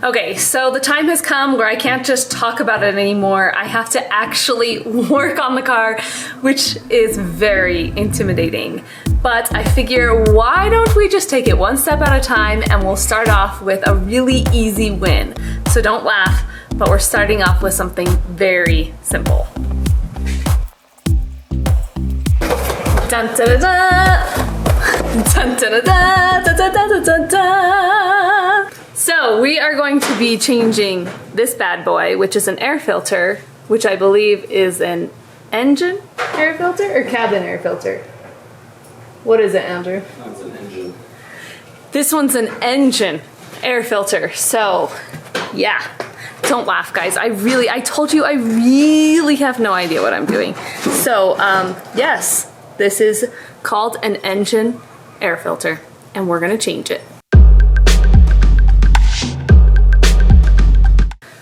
Okay, so the time has come where I can't just talk about it anymore. I have to actually work on the car, which is very intimidating. But I figure, why don't we just take it one step at a time, and we'll start off with a really easy win. So don't laugh, but we're starting off with something very simple. Dun da da da! Dun da da da da da da da da! So we are going to be changing this bad boy, which is an air filter, which I believe is an engine air filter or cabin air filter. What is it, Andrew? That's an engine. This one's an engine air filter. So yeah, don't laugh, guys. I told you I really have no idea what I'm doing. So yes, this is called an engine air filter, and we're gonna change it.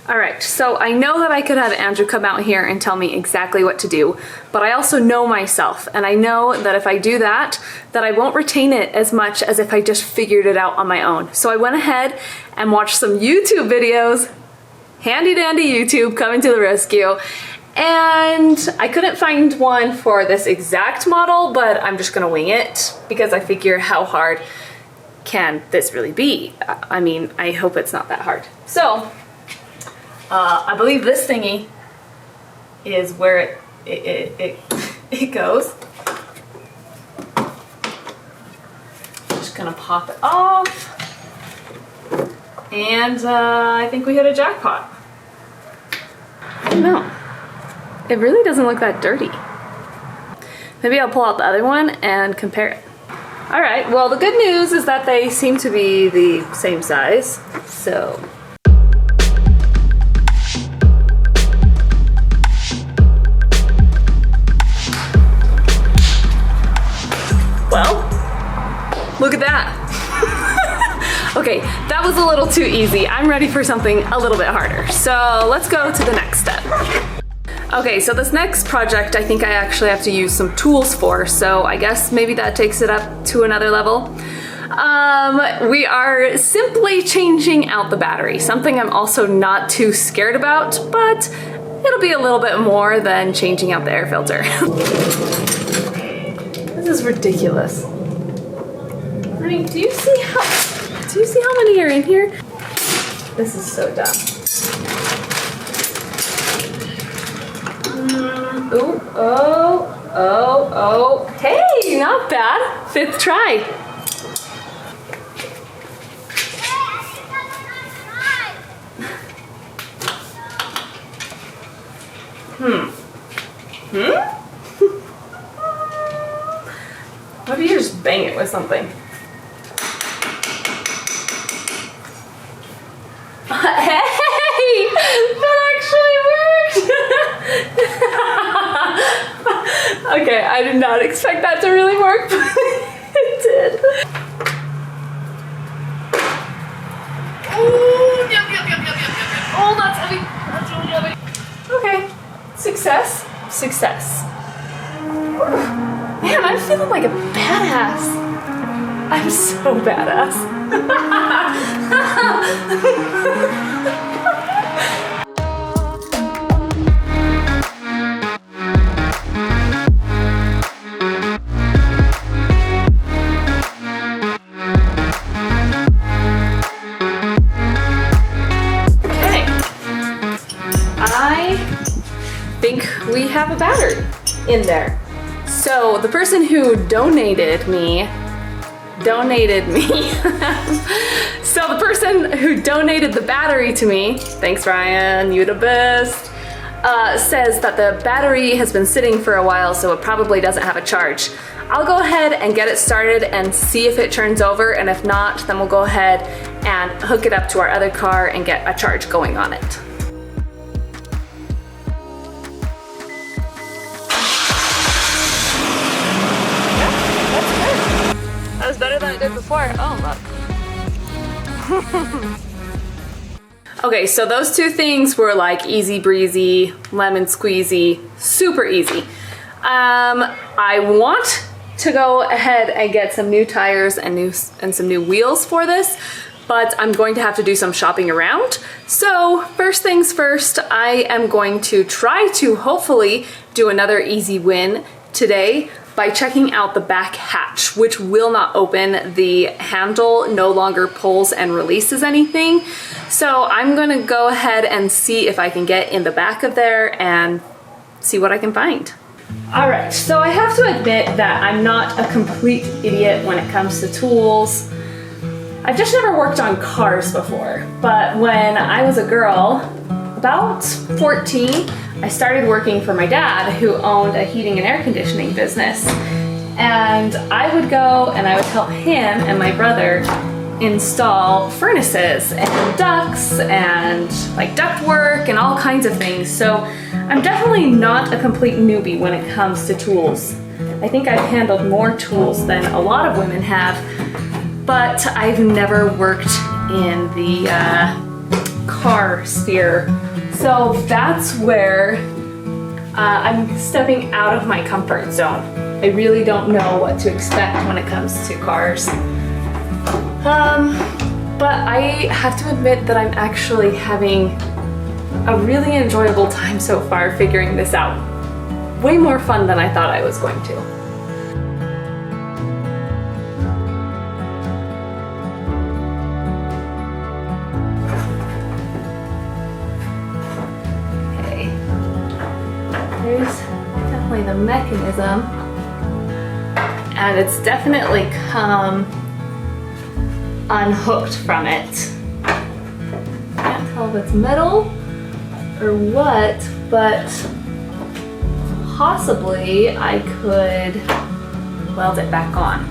All right, so I know that I could have Andrew come out here and tell me exactly what to do, but I also know myself, and I know that if I do that, that I won't retain it as much as if I just figured it out on my own. So I went ahead and watched some YouTube videos, handy dandy YouTube coming to the rescue, and I couldn't find one for this exact model, but I'm just gonna wing it because I figure, how hard can this really be? I mean, I hope it's not that hard. So, I believe this thingy is where it goes. Just gonna pop it off. And I think we hit a jackpot. I don't know. It really doesn't look that dirty. Maybe I'll pull out the other one and compare it. All right, well, the good news is that they seem to be the same size, so. Well, look at that. Okay, that was a little too easy. I'm ready for something a little bit harder. So let's go to the next step. Okay, so this next project I think I actually have to use some tools for, so I guess maybe that takes it up to another level. We are simply changing out the battery, something I'm also not too scared about, but it'll be a little bit more than changing out the air filter. This is ridiculous. I mean, do you see how many are in here? This is so dumb. Ooh, oh. Hey, not bad. 5th try. What if you just bang it with something? Hey! That actually worked! Okay, I did not expect that to really work, but it did. Oh, yep. Oh, that's heavy. That's really heavy. Okay, success. Man, I'm feeling like a badass. I'm so badass. Okay. I think we have a battery in there. So the person who donated me. So the person who donated the battery to me, thanks Ryan, you the best, says that the battery has been sitting for a while, so it probably doesn't have a charge. I'll go ahead and get it started and see if it turns over, and if not, then we'll go ahead and hook it up to our other car and get a charge going on it. That was better than it did before. Oh, look. Okay, so those two things were like easy breezy, lemon squeezy, super easy. I want to go ahead and get some new tires and some new wheels for this, but I'm going to have to do some shopping around. So first things first, I am going to try to hopefully do another easy win today by checking out the back hatch, which will not open. The handle no longer pulls and releases anything. So I'm gonna go ahead and see if I can get in the back of there and see what I can find. All right, so I have to admit that I'm not a complete idiot when it comes to tools. I've just never worked on cars before, but when I was a girl, about 14, I started working for my dad, who owned a heating and air conditioning business. And I would go and I would help him and my brother install furnaces and ducts and like duct work and all kinds of things. So I'm definitely not a complete newbie when it comes to tools. I think I've handled more tools than a lot of women have, but I've never worked in the car sphere. So that's where I'm stepping out of my comfort zone. I really don't know what to expect when it comes to cars. But I have to admit that I'm actually having a really enjoyable time so far figuring this out. Way more fun than I thought I was going to. There's definitely the mechanism, and it's definitely come unhooked from it. Can't tell if it's metal or what, but possibly I could weld it back on.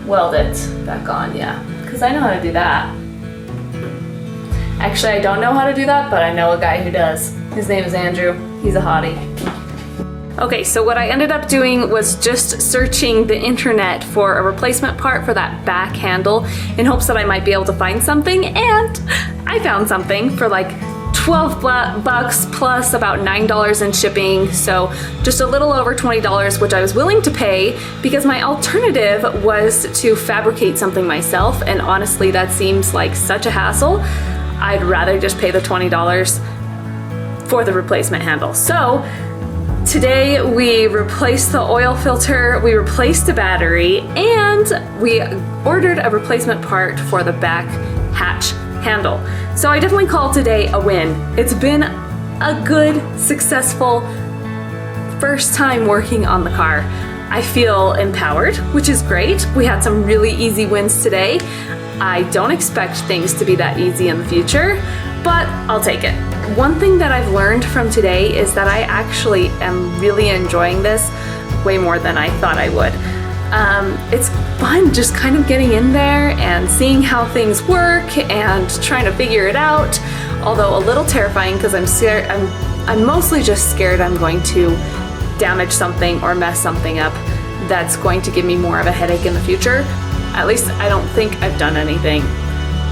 Weld it back on, yeah, because I know how to do that. Actually, I don't know how to do that, but I know a guy who does. His name is Andrew. He's a hottie. Okay, so what I ended up doing was just searching the internet for a replacement part for that back handle in hopes that I might be able to find something, and I found something for like 12 bucks plus about $9 in shipping, so just a little over $20, which I was willing to pay because my alternative was to fabricate something myself, and honestly that seems like such a hassle. I'd rather just pay the $20 for the replacement handle. So today we replaced the oil filter, we replaced the battery, and we ordered a replacement part for the back hatch handle. So I definitely call today a win. It's been a good, successful first time working on the car. I feel empowered, which is great. We had some really easy wins today. I don't expect things to be that easy in the future, but I'll take it. One thing that I've learned from today is that I actually am really enjoying this way more than I thought I would. It's fun just kind of getting in there and seeing how things work and trying to figure it out, although a little terrifying because I'm mostly just scared I'm going to damage something or mess something up that's going to give me more of a headache in the future. At least I don't think I've done anything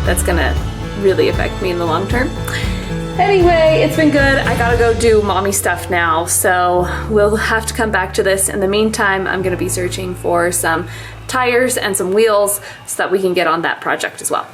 that's gonna really affect me in the long term. Anyway, it's been good. I gotta go do mommy stuff now, so we'll have to come back to this. In the meantime, I'm gonna be searching for some tires and some wheels so that we can get on that project as well.